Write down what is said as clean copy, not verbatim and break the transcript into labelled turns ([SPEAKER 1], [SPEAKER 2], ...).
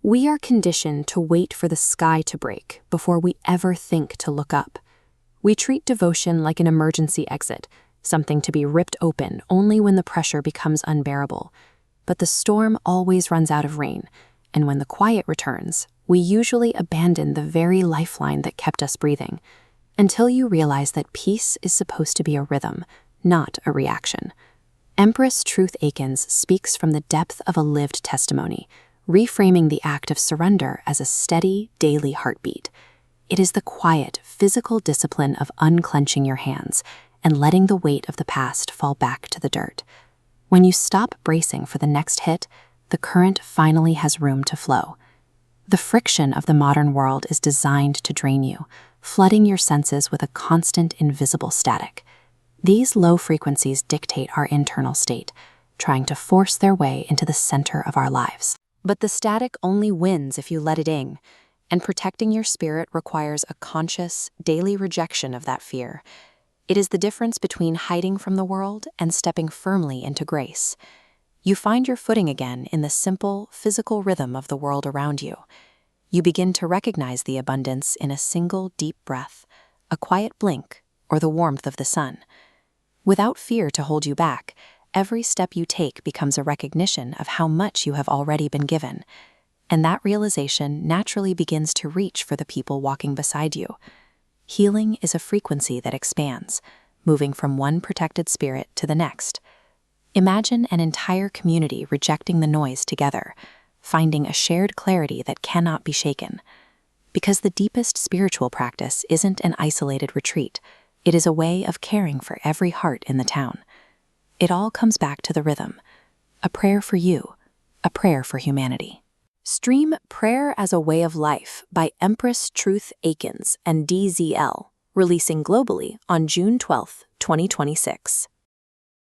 [SPEAKER 1] We are conditioned to wait for the sky to break before we ever think to look up. We treat devotion like an emergency exit, something to be ripped open only when the pressure becomes unbearable. But the storm always runs out of rain, and when the quiet returns, we usually abandon the very lifeline that kept us breathing, until you realize that peace is supposed to be a rhythm, not a reaction. Empress Truth Akins speaks from the depth of a lived testimony, reframing the act of surrender as a steady, daily heartbeat. It is the quiet, physical discipline of unclenching your hands and letting the weight of the past fall back to the dirt. When you stop bracing for the next hit, the current finally has room to flow. The friction of the modern world is designed to drain you, flooding your senses with a constant, invisible static. These low frequencies dictate our internal state, trying to force their way into the center of our lives. But the static only wins if you let it in, and protecting your spirit requires a conscious, daily rejection of that fear. It is the difference between hiding from the world and stepping firmly into grace. You find your footing again in the simple, physical rhythm of the world around you. You begin to recognize the abundance in a single deep breath, a quiet blink, or the warmth of the sun. Without fear to hold you back, every step you take becomes a recognition of how much you have already been given, and that realization naturally begins to reach for the people walking beside you. Healing is a frequency that expands, moving from one protected spirit to the next. Imagine an entire community rejecting the noise together, finding a shared clarity that cannot be shaken. Because the deepest spiritual practice isn't an isolated retreat, it is a way of caring for every heart in the town. It all comes back to the rhythm, a prayer for you, a prayer for humanity. Stream Prayer as a Way of Life by Empress Truth Akins and DZL, releasing globally on June 12, 2026.